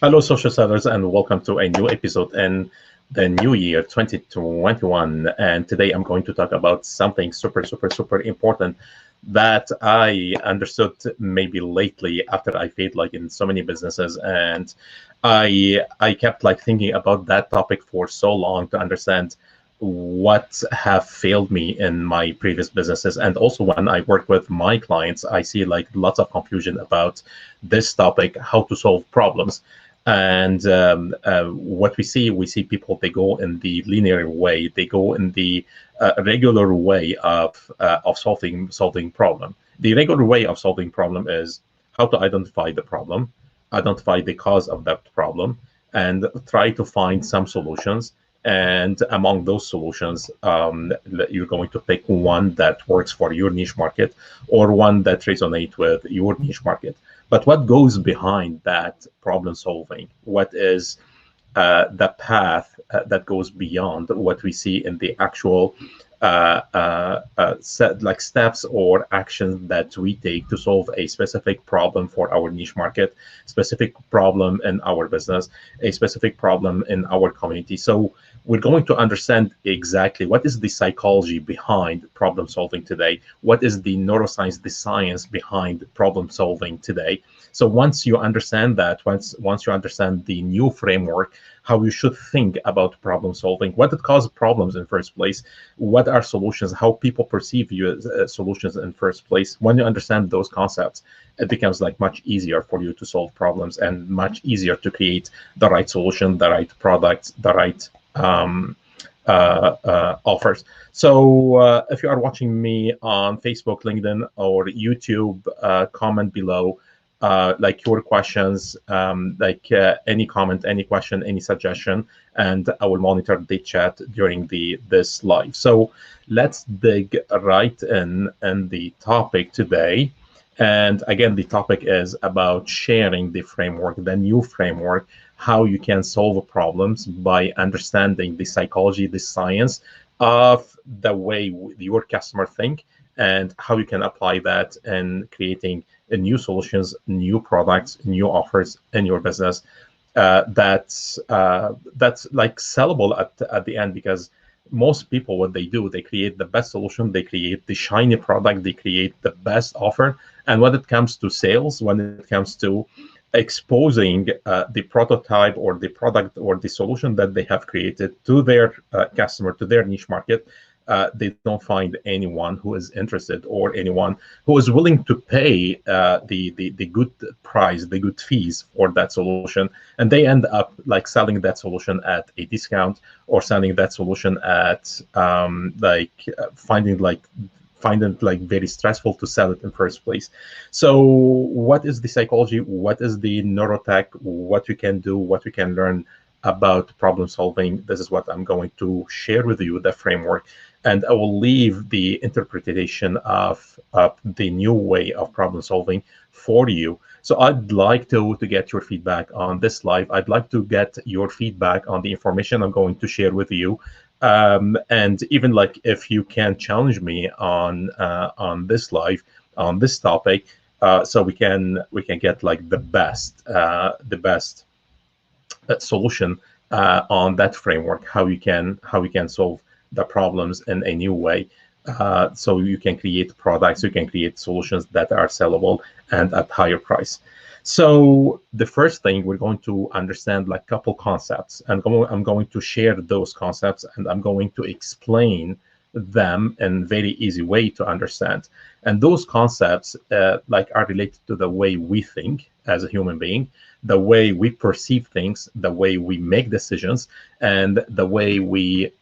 Hello, social sellers, and welcome to a new episode in the new year 2021. And today I'm going to talk about something super, super, super important that I understood maybe lately after I failed like in so many businesses. And I kept like thinking about that topic for so long to understand what have failed me in my previous businesses. And also when I work with my clients, I see like lots of confusion about this topic, how to solve problems. And what we see people, they go in the linear way, they go in the regular way of solving problem. The regular way of solving problem is how to identify the problem, identify the cause of that problem, and try to find some solutions. And among those solutions, you're going to pick one that works for your niche market or one that resonates with your niche market. But what goes behind that problem solving? What is the path that goes beyond what we see in the actual like steps or actions that we take to solve a specific problem for our niche market, specific problem in our business, a specific problem in our community. So we're going to understand exactly what is the psychology behind problem solving today, what is the neuroscience, the science behind problem solving today. So once you understand that, once you understand the new framework, how you should think about problem solving, what it causes problems in first place, what are solutions, how people perceive you as solutions in first place. When you understand those concepts, it becomes like much easier for you to solve problems and much easier to create the right solution, the right products, the right offers. So if you are watching me on Facebook, LinkedIn, or YouTube, comment below like your questions, any comment, any question, any suggestion, and I will monitor the chat during this live. So let's dig right in the topic today. And again, the topic is about sharing the framework, the new framework, how you can solve problems by understanding the psychology, the science of the way your customer think, and how you can apply that in creating new solutions, new products, new offers in your business. That's like sellable at the end, because most people, what they do, they create the best solution, they create the shiny product, they create the best offer. And when it comes to sales, when it comes to exposing the prototype or the product or the solution that they have created to their customer, to their niche market, they don't find anyone who is interested or anyone who is willing to pay the good price, the good fees for that solution. And they end up like selling that solution at a discount, or selling that solution at find it like very stressful to sell it in first place. So what is the psychology? What is the neurotech? What you can do, what you can learn about problem solving? This is what I'm going to share with you, the framework. And I will leave the interpretation of the new way of problem solving for you. So I'd like to get your feedback on this live. I'd like to get your feedback on the information I'm going to share with you. And even like if you can challenge me on this live, on this topic, so we can get like the best solution on that framework, how we can solve the problems in a new way. So you can create products, you can create solutions that are sellable and at higher price. So the first thing, we're going to understand like couple concepts, and I'm going to share those concepts, and I'm going to explain them in very easy way to understand. And those concepts like are related to the way we think as a human being, the way we perceive things, the way we make decisions, and the way we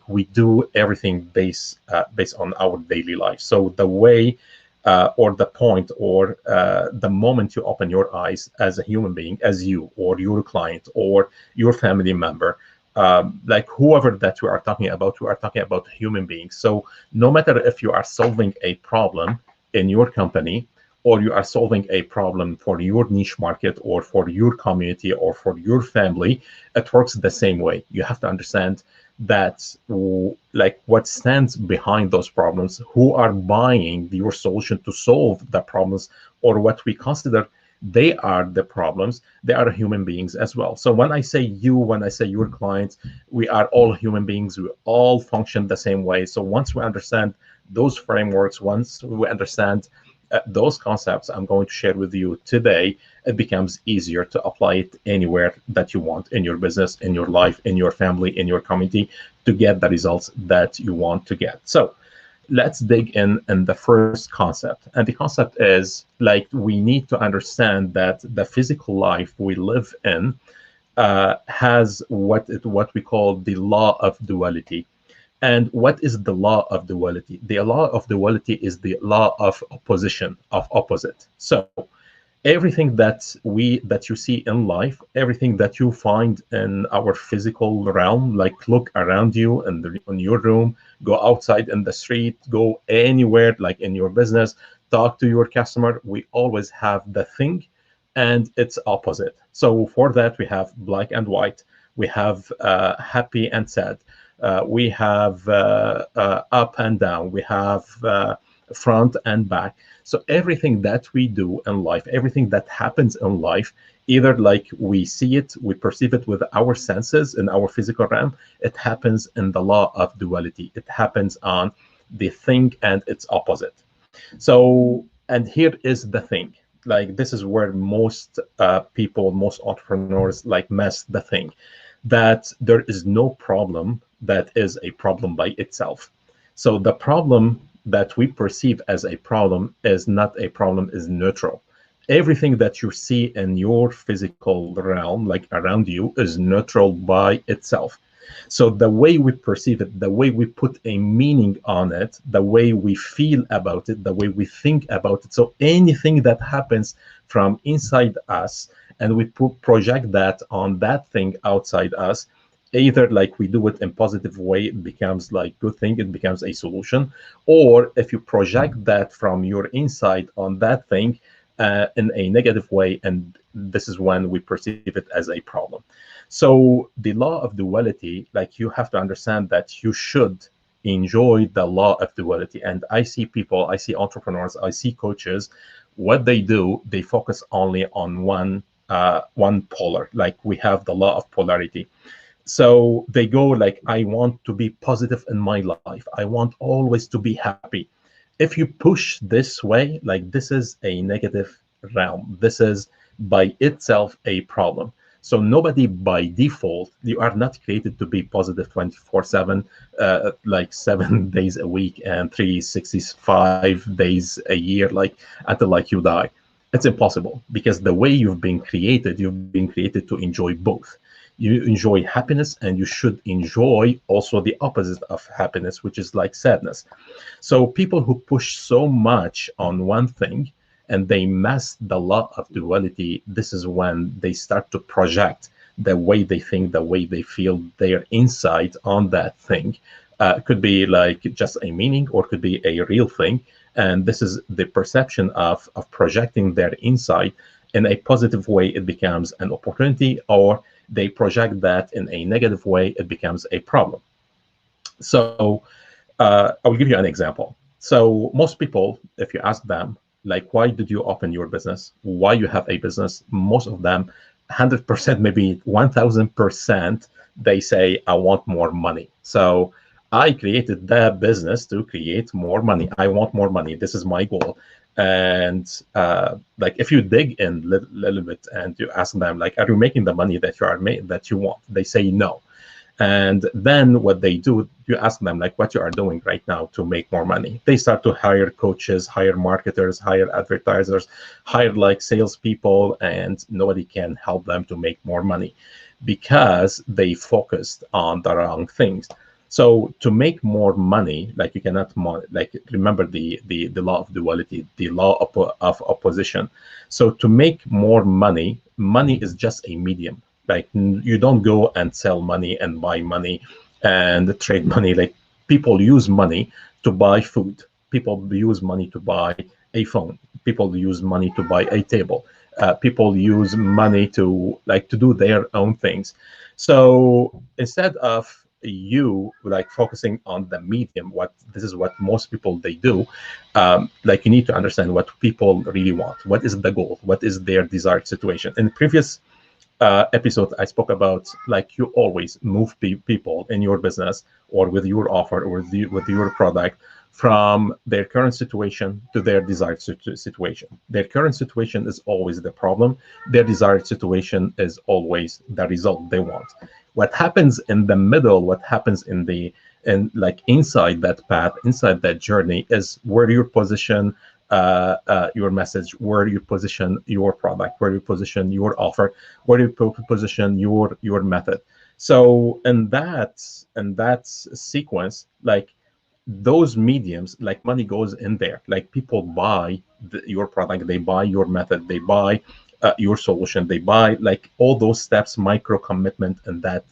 we do everything based on our daily life. So the way or the point or the moment you open your eyes as a human being, as you or your client or your family member, like whoever that we are talking about human beings. So no matter if you are solving a problem in your company, or you are solving a problem for your niche market or for your community or for your family, it works the same way. You have to understand that like what stands behind those problems, who are buying your solution to solve the problems, or what we consider They are the problems. They are human beings as well. So when I say you, when I say your clients, we are all human beings. We all function the same way. So once we understand those frameworks, once we understand those concepts I'm going to share with you today, it becomes easier to apply it anywhere that you want in your business, in your life, in your family, in your community, to get the results that you want to get. So let's dig in the first concept. And the concept is, like, we need to understand that the physical life we live in has what we call the law of duality. And what is the law of duality? The law of duality is the law of opposition, of opposite. So everything that you see in life, everything that you find in our physical realm, like look around you in your room, go outside in the street, go anywhere, like in your business, talk to your customer, we always have the thing and its opposite. So for that, we have black and white, we have happy and sad, we have up and down, we have front and back. So everything that we do in life, everything that happens in life, either like we see it, we perceive it with our senses in our physical realm, it happens in the law of duality. It happens on the thing and its opposite. So, and here is the thing. Like, this is where most people, most entrepreneurs, like, mess the thing, that there is no problem that is a problem by itself. So the problem that we perceive as a problem is not a problem, is neutral. Everything that you see in your physical realm, like around you, is neutral by itself. So the way we perceive it, the way we put a meaning on it, the way we feel about it, the way we think about it. So anything that happens from inside us and we project that on that thing outside us, either like we do it in positive way, it becomes like good thing, it becomes a solution. Or if you project that from your inside on that thing in a negative way, and this is when we perceive it as a problem. So the law of duality, like, you have to understand that you should enjoy the law of duality. And I see people, I see entrepreneurs, I see coaches, what they do, they focus only on one polar. Like, we have the law of polarity. So they go like, I want to be positive in my life, I want always to be happy. If you push this way, like, this is a negative realm, this is by itself a problem. So nobody by default, you are not created to be positive 24/7, like 7 days a week and 365 days a year, like until like you die. It's impossible, because the way you've been created to enjoy both. You enjoy happiness, and you should enjoy also the opposite of happiness, which is like sadness. So people who push so much on one thing and they mess the law of duality, this is when they start to project the way they think, the way they feel, their insight on that thing. Could be like just a meaning, or could be a real thing. And this is the perception of projecting their insight. In a positive way, it becomes an opportunity, or they project that in a negative way, it becomes a problem. So I will give you an example. So most people, if you ask them, like, why did you open your business? Why you have a business? Most of them, 100%, maybe 1000%, they say, I want more money. So I created that business to create more money. I want more money. This is my goal. And like, if you dig in a little bit and you ask them, like, are you making the money that that you want? They say no. And then what they do, you ask them, like, what you are doing right now to make more money. They start to hire coaches, hire marketers, hire advertisers, hire like salespeople, and nobody can help them to make more money because they focused on the wrong things. So to make more money, like, you cannot like, remember the law of duality, the law of opposition. So to make more money, money is just a medium. Like, you don't go and sell money and buy money and trade money. Like, people use money to buy food. People use money to buy a phone. People use money to buy a table. People use money to do their own things. So instead of you like focusing on the medium, what this is what most people they do. Like you need to understand what people really want, what is the goal, what is their desired situation. In the previous episode, I spoke about like you always move people in your business or with your offer or with your product from their current situation to their desired situation. Their current situation is always the problem. Their desired situation is always the result they want. What happens in the middle, what happens in the and like inside that path, inside that journey, is where your position your message, where you position your product, where you position your offer, where you position your method. So in that sequence, like those mediums, like money goes in there. Like people buy your product, they buy your method, they buy your solution, they buy like all those steps, micro commitment in that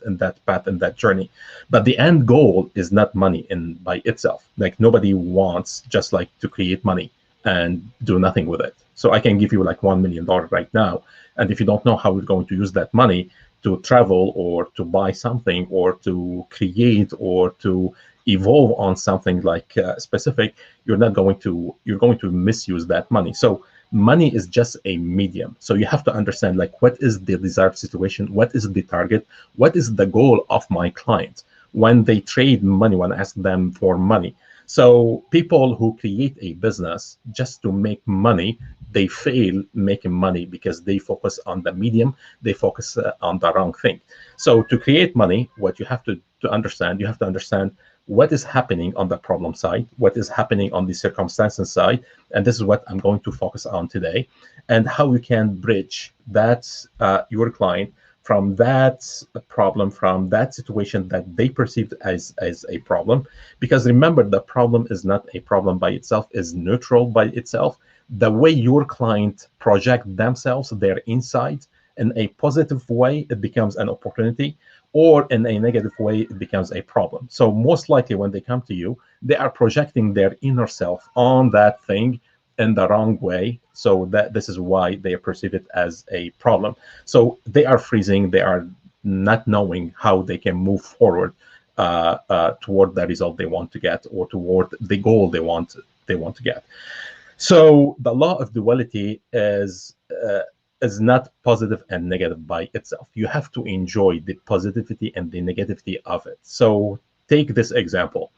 path, in that journey. But the end goal is not money in by itself. Like nobody wants just like to create money and do nothing with it. So I can give you like $1 million right now, and if you don't know how you're going to use that money to travel or to buy something or to create or to evolve on something like specific, you're going to misuse that money. So money is just a medium. So you have to understand like what is the desired situation, what is the target, what is the goal of my client when they trade money, when I ask them for money. So people who create a business just to make money, they fail making money because they focus on the medium, they focus on the wrong thing. So to create money, what you have to understand, you have to understand what is happening on the problem side, what is happening on the circumstances side, and this is what I'm going to focus on today, and how you can bridge that your client from that problem, from that situation that they perceived as a problem. Because remember, the problem is not a problem by itself, is neutral by itself. The way your client project themselves, their insight, in a positive way, it becomes an opportunity, or in a negative way, it becomes a problem. So most likely when they come to you, they are projecting their inner self on that thing in the wrong way. So that this is why they perceive it as a problem. So they are freezing, they are not knowing how they can move forward toward the result they want to get, or toward the goal they want to get. So the law of duality is not positive and negative by itself. You have to enjoy the positivity and the negativity of it. So take this example.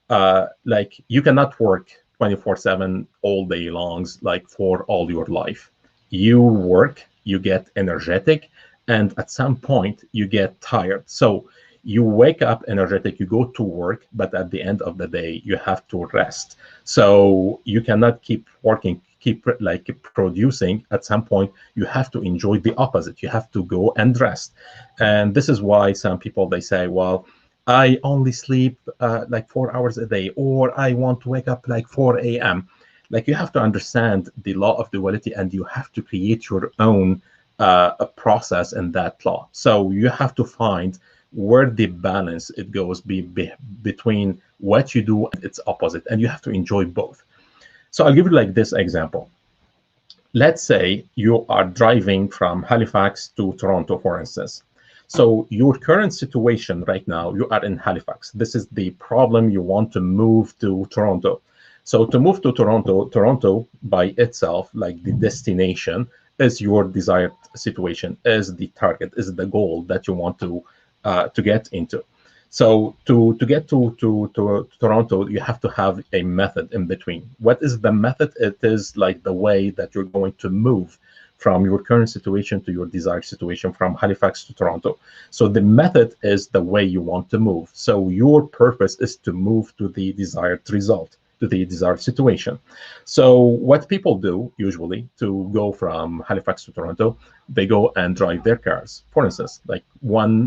Like you cannot work 24/7 all day longs, like for all your life. You work, you get energetic, and at some point you get tired. So you wake up energetic, you go to work, but at the end of the day, you have to rest. So you cannot keep working, keep like producing. At some point, you have to enjoy the opposite. You have to go and rest. And this is why some people, they say, well, I only sleep like 4 hours a day, or I want to wake up like 4 a.m. Like you have to understand the law of duality, and you have to create your own a process in that law. So you have to find where the balance it goes between what you do and its opposite, and you have to enjoy both. So I'll give you like this example. Let's say you are driving from Halifax to Toronto, for instance. So your current situation right now, you are in Halifax. This is the problem. You want to move to Toronto. So to move to Toronto, Toronto by itself, like the destination, is your desired situation, is the target, is the goal that you want to get into. So to get to Toronto, you have to have a method in between. What is the method? It is like the way that you're going to move from your current situation to your desired situation, from Halifax to Toronto. So the method is the way you want to move. So your purpose is to move to the desired result, to the desired situation. So what people do usually to go from Halifax to Toronto, they go and drive their cars. For instance, like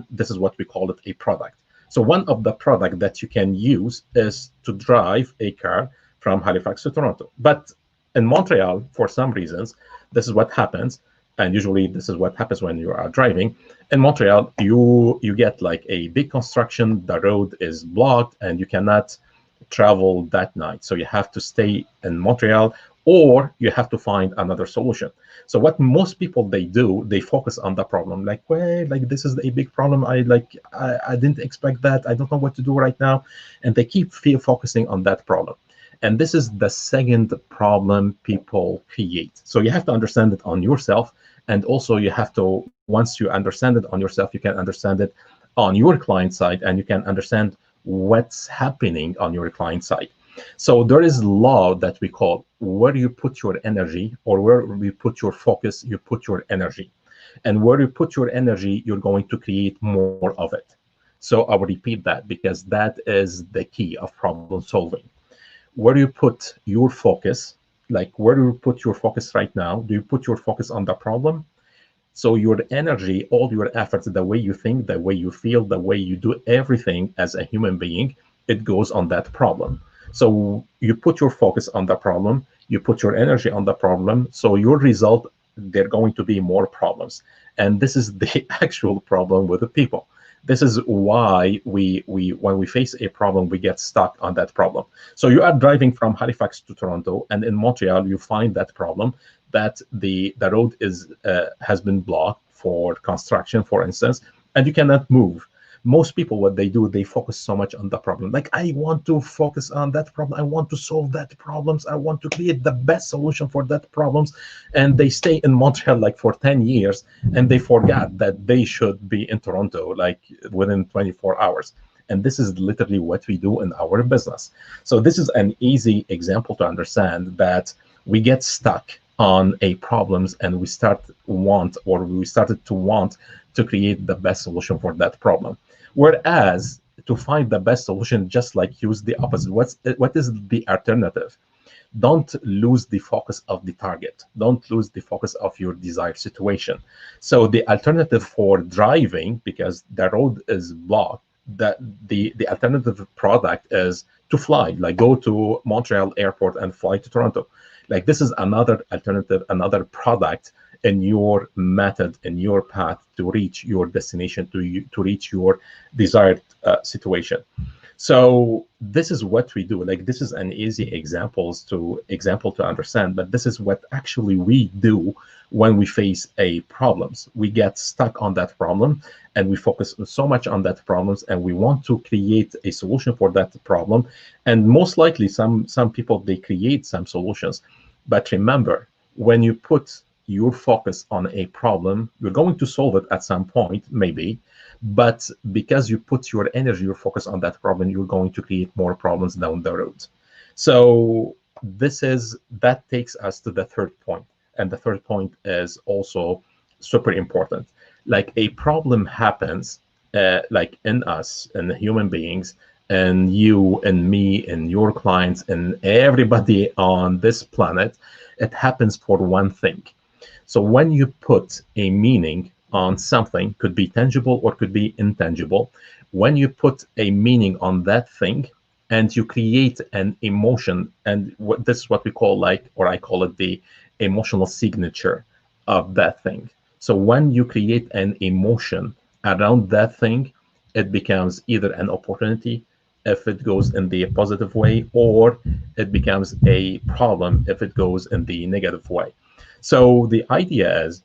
this is what we call it a product. So one of the product that you can use is to drive a car from Halifax to Toronto. But in Montreal, for some reasons, this is what happens, and usually this is what happens when you are driving. In Montreal, you get like a big construction, the road is blocked, and you cannot travel that night. So you have to stay in Montreal, or you have to find another solution. So what most people they do, they focus on the problem. Like, well, like this is a big problem. I didn't expect that. I don't know what to do right now, and they keep focusing on that problem. And this is the second problem people create. So you have to understand it on yourself, and also you have to, once you understand it on yourself, you can understand it on your client side, and you can understand what's happening on your client side. So there is law that we call where you put your energy, or where you put your focus, you put your energy. And where you put your energy, you're going to create more of it. So I will repeat that, because that is the key of problem solving. Where you put your focus, like where do you put your focus right now? Do you put your focus on the problem? So your energy, all your efforts, the way you think, the way you feel, the way you do everything as a human being, it goes on that problem. So you put your focus on the problem, you put your energy on the problem, so your result, there are going to be more problems. And this is the actual problem with the people. This is why we when we face a problem, we get stuck on that problem. So you are driving from Halifax to Toronto, and in Montreal, you find that problem, that the road is has been blocked for construction, for instance, and you cannot move. Most people, what they do, they focus so much on the problem. Like, I want to focus on that problem. I want to solve that problems. I want to create the best solution for that problems. And they stay in Montreal like for 10 years, and they forgot that they should be in Toronto like within 24 hours. And this is literally what we do in our business. So this is an easy example to understand that we get stuck on a problems, and we started to want to create the best solution for that problem. Whereas to find the best solution, just like use the opposite. What is the alternative? Don't lose the focus of the target. Don't lose the focus of your desired situation. So the alternative for driving, because the road is blocked, the alternative product is to fly, like go to Montreal airport and fly to Toronto. Like, this is another alternative, another product in your method, in your path to reach your destination, to reach your desired situation. So this is what we do. Like, this is an easy example to understand, but this is what actually we do when we face a problems. We get stuck on that problem, and we focus so much on that problems, and we want to create a solution for that problem. And most likely some people, they create some solutions. But remember, when you put your focus on a problem, you're going to solve it at some point, maybe. But because you put your energy, your focus on that problem, you're going to create more problems down the road. So that takes us to the third point. And the third point is also super important. Like, a problem happens, like in us, in human beings, and you and me and your clients and everybody on this planet, it happens for one thing. So when you put a meaning on something, could be tangible or could be intangible, when you put a meaning on that thing and you create an emotion, and this is what we call, like, or I call it the emotional signature of that thing. So when you create an emotion around that thing, it becomes either an opportunity if it goes in the positive way, or it becomes a problem if it goes in the negative way. So the idea is,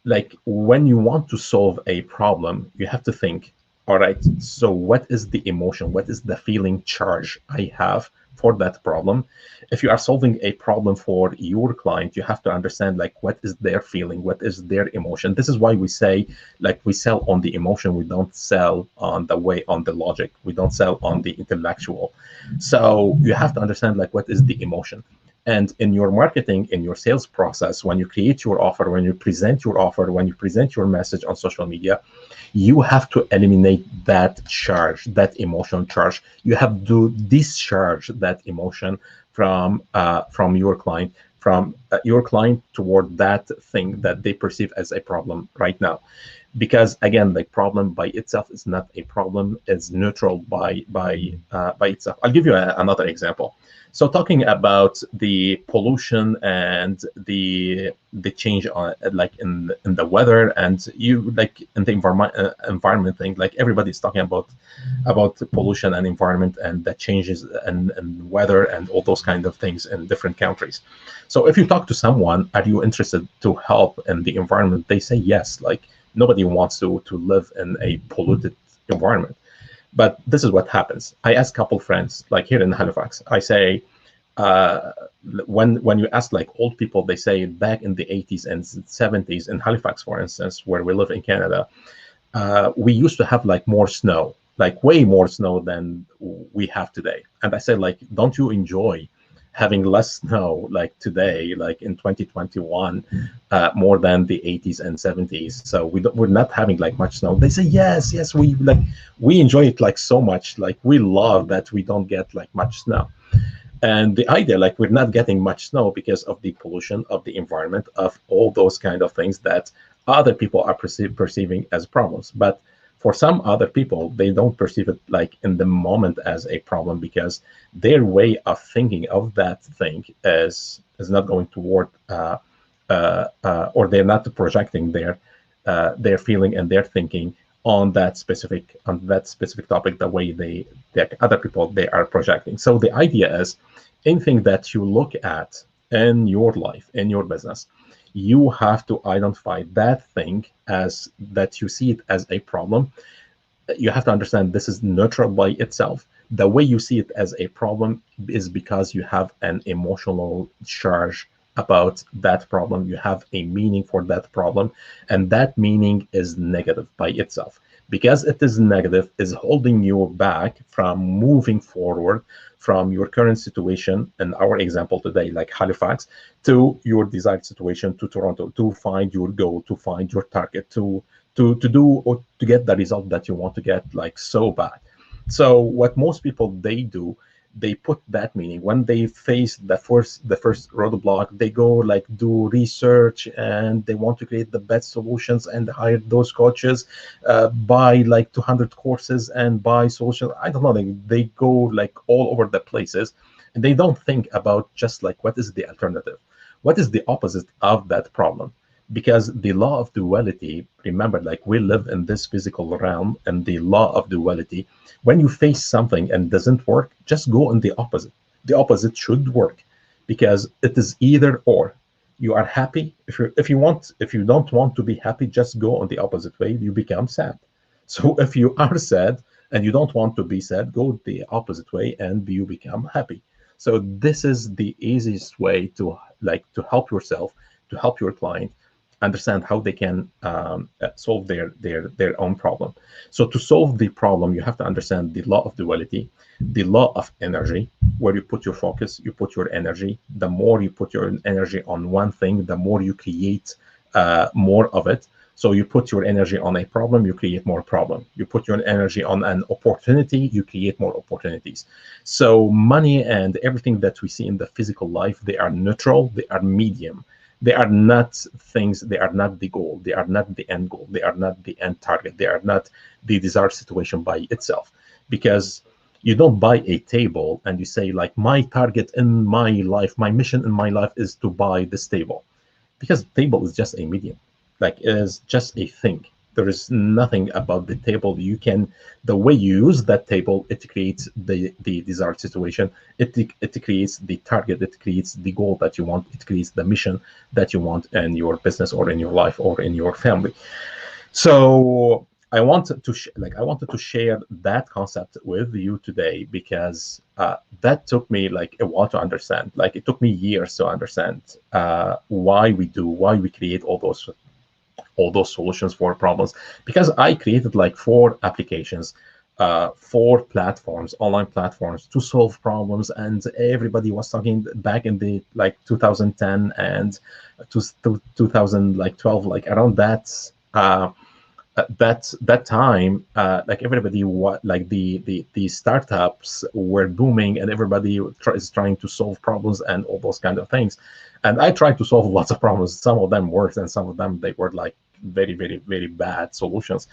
like, when you want to solve a problem, you have to think, all right, so what is the emotion? What is the feeling charge I have for that problem? If you are solving a problem for your client, you have to understand, like, what is their feeling? What is their emotion? This is why we say, like, we sell on the emotion. We don't sell on the logic. We don't sell on the intellectual. So you have to understand, like, what is the emotion? And in your marketing, in your sales process, when you create your offer, when you present your offer, when you present your message on social media, you have to eliminate that charge, that emotional charge. You have to discharge that emotion from your client, from your client toward that thing that they perceive as a problem right now. Because again, the problem by itself is not a problem; it's neutral by itself. I'll give you another example. So talking about the pollution and the change on like in the weather, and you like in the environment thing, like everybody's talking about pollution and environment and the changes and weather and all those kind of things in different countries. So if you talk to someone, are you interested to help in the environment? They say yes. Like nobody wants to live in a polluted environment. But this is what happens. I ask a couple friends, like here in Halifax, I say, uh, when you ask like old people, they say back in the 80s and 70s in Halifax, for instance, where we live in Canada, we used to have like more snow, like way more snow than we have today. And I said, like, don't you enjoy having less snow like today, like in 2021, more than the 80s and 70s? So we're not having like much snow. They say, yes, yes, we enjoy it like so much. Like we love that we don't get like much snow. And the idea, like we're not getting much snow because of the pollution of the environment, of all those kind of things that other people are perceiving as problems. But for some other people, they don't perceive it like in the moment as a problem, because their way of thinking of that thing is not going toward or they're not projecting their feeling and their thinking on that specific topic the way the other people they are projecting. So the idea is anything that you look at in your life, in your business, you have to identify that thing as that you see it as a problem. You have to understand this is neutral by itself. The way you see it as a problem is because you have an emotional charge about that problem. You have a meaning for that problem, and that meaning is negative by itself. Because it is negative, is holding you back from moving forward from your current situation, in our example today, like Halifax, to your desired situation, to Toronto, to find your goal, to find your target, to do or to get the result that you want to get, like so bad. So what most people they do, they put that meaning when they face the first roadblock, they go like do research and they want to create the best solutions and hire those coaches, buy like 200 courses and buy social, I don't know, they go like all over the places, and they don't think about just like what is the alternative, what is the opposite of that problem. Because the law of duality, remember, like we live in this physical realm, and the law of duality, when you face something and doesn't work, just go on the opposite. The opposite should work, because it is either or. You are happy. If you don't want to be happy, just go on the opposite way. You become sad. So if you are sad and you don't want to be sad, go the opposite way and you become happy. So this is the easiest way to to help yourself, to help your client understand how they can solve their own problem. So to solve the problem, you have to understand the law of duality, the law of energy, where you put your focus, you put your energy. The more you put your energy on one thing, the more you create more of it. So you put your energy on a problem, you create more problem. You put your energy on an opportunity, you create more opportunities. So money and everything that we see in the physical life, they are neutral, they are medium. They are not things, they are not the goal, they are not the end goal, they are not the end target, they are not the desired situation by itself. Because you don't buy a table and you say like, my target in my life, my mission in my life is to buy this table. Because table is just a medium, like it is just a thing. There is nothing about the table. You can, the way you use that table, it creates the desired situation. It creates the target. It creates the goal that you want. It creates the mission that you want in your business or in your life or in your family. So I wanted to I wanted to share that concept with you today, because that took me like a while to understand. Like it took me years to understand why we create all those solutions for problems. Because I created like 4 applications, 4 platforms, online platforms to solve problems, and everybody was talking back in the like 2010 and to 2012, like around that. that time, like everybody, what like the startups were booming, and everybody is trying to solve problems and all those kind of things. And I tried to solve lots of problems. Some of them worked, and some of them they were like very, very, very bad solutions.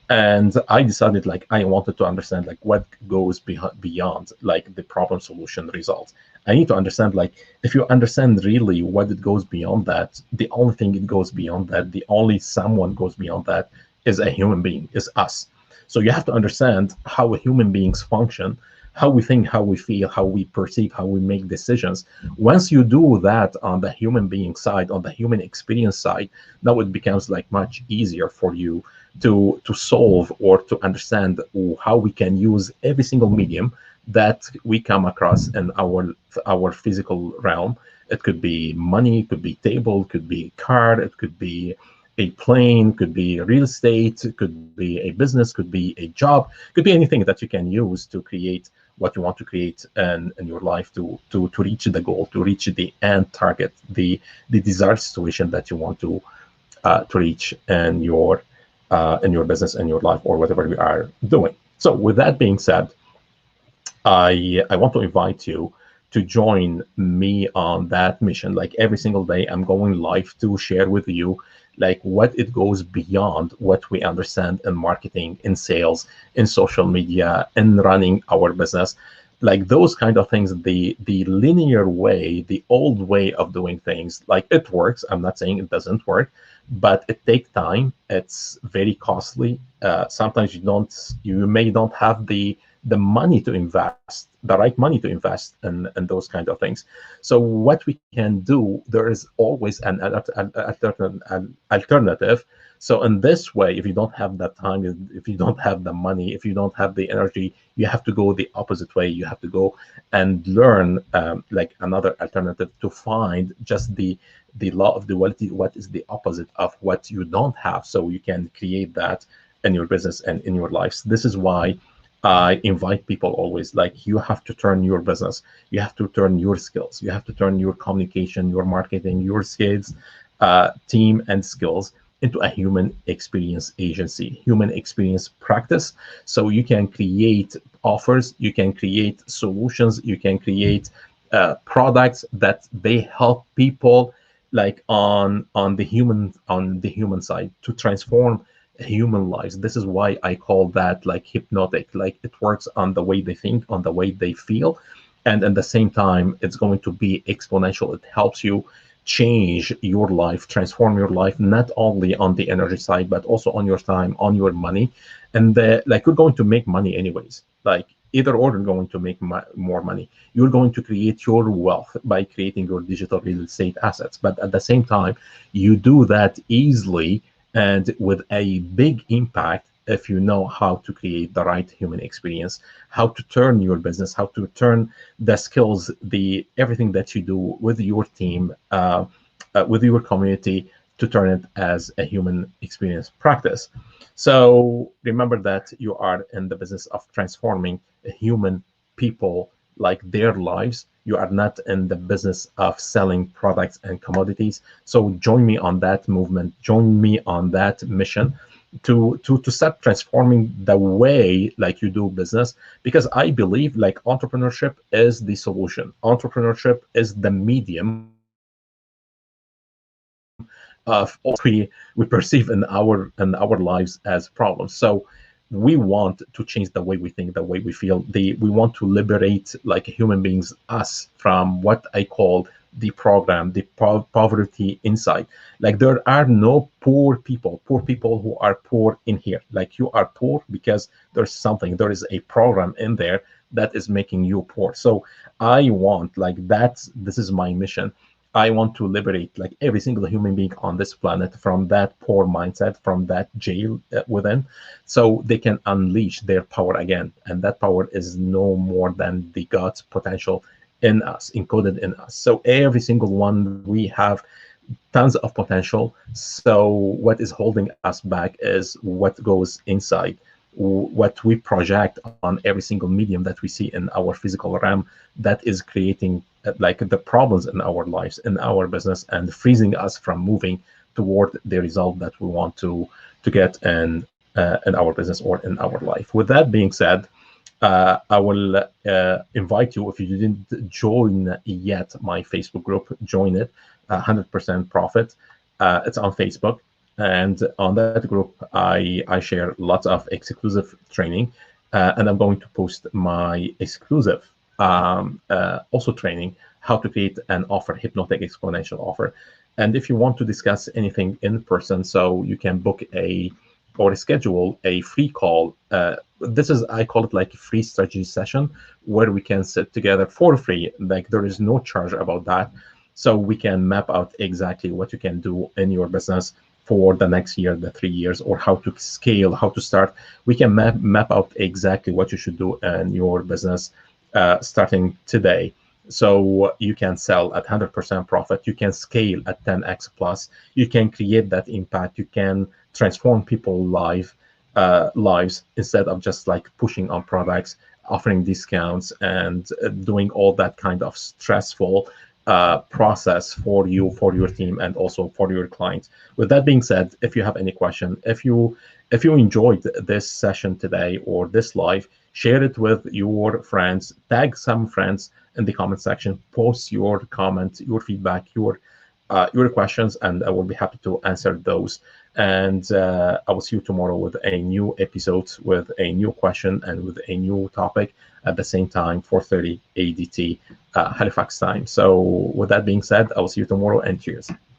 And I decided like I wanted to understand like what goes beyond like the problem solution results. I need to understand like if you understand really what it goes beyond that, the only thing it goes beyond that, the only someone goes beyond that is a human being, is us. So you have to understand how human beings function, how we think, how we feel, how we perceive, how we make decisions. Once you do that on the human being side, on the human experience side, now it becomes like much easier for you to solve or to understand how we can use every single medium that we come across in our physical realm. It could be money, it could be table, it could be car, it could be a plane, could be real estate, it could be a business, could be a job, could be anything that you can use to create what you want to create in your life, to reach the goal, to reach the end target, the desired situation that you want to reach in your business, in your life, or whatever you are doing. So with that being said, I want to invite you to join me on that mission. Like every single day, I'm going live to share with you like what it goes beyond what we understand in marketing, in sales, in social media, in running our business. Like those kind of things, the linear way, the old way of doing things, like it works. I'm not saying it doesn't work, but it takes time. It's very costly. Sometimes you may not have the money to invest, the right money to invest in those kind of things. So what we can do, there is always an alternative. So in this way, if you don't have that time, if you don't have the money, if you don't have the energy, you have to go the opposite way. You have to go and learn like another alternative to find just the law of duality, what is the opposite of what you don't have, so you can create that in your business and in your lives. This is why I invite people always, like, you have to turn your business, you have to turn your skills, you have to turn your communication, your marketing, your skills, team and skills into a human experience agency, human experience practice. So you can create offers, you can create solutions, you can create products that they help people like on the human side to transform human lives. This is why I call that like hypnotic. Like it works on the way they think, on the way they feel, and at the same time, it's going to be exponential. It helps you change your life, transform your life, not only on the energy side, but also on your time, on your money, and like you're going to make money anyways. Like either or, you're going to make more money. You're going to create your wealth by creating your digital real estate assets. But at the same time, you do that easily and with a big impact if you know how to create the right human experience, how to turn your business, how to turn the skills, the everything that you do with your team, with your community, to turn it as a human experience practice. So remember that you are in the business of transforming human people, like their lives. You are not in the business of selling products and commodities. So join me on that movement, join me on that mission to start transforming the way like you do business, because I believe like entrepreneurship is the solution. Entrepreneurship is the medium of all we perceive in our lives as problems. So we want to change the way we think, the way we feel. We want to liberate like human beings, us, from what I call the program, the poverty inside. Like there are no poor people who are poor in here. Like you are poor because there's something, there is a program in there that is making you poor. So I want like this is my mission. I want to liberate like every single human being on this planet from that poor mindset, from that jail within, so they can unleash their power again. And that power is no more than the God's potential in us, encoded in us. So every single one, we have tons of potential. So what is holding us back is what goes inside, what we project on every single medium that we see in our physical realm, that is creating like the problems in our lives, in our business, and freezing us from moving toward the result that we want to get in in our business or in our life. With that being said, I will invite you, if you didn't join yet my Facebook group, join it, 100% Profit. It's on Facebook. And on that group, I share lots of exclusive training. And I'm going to post my exclusive also training, how to create an offer, Hypnotic Exponential Offer. And if you want to discuss anything in person, so you can book or schedule a free call. This is, I call it like a free strategy session where we can sit together for free. Like there is no charge about that. So we can map out exactly what you can do in your business for the next year, the 3 years, or how to scale, how to start. We can map out exactly what you should do in your business starting today. So you can sell at 100% profit. You can scale at 10x plus. You can create that impact. You can transform people's lives instead of just like pushing on products, offering discounts, and doing all that kind of stressful process for you, for your team, and also for your clients. With that being said, if you have any question, if you enjoyed this session today or this live, share it with your friends, tag some friends in the comment section, post your comments, your feedback, your questions, and I will be happy to answer those. And I will see you tomorrow with a new episode, with a new question, and with a new topic at the same time, 4:30 ADT Halifax time. So with that being said, I will see you tomorrow, and cheers.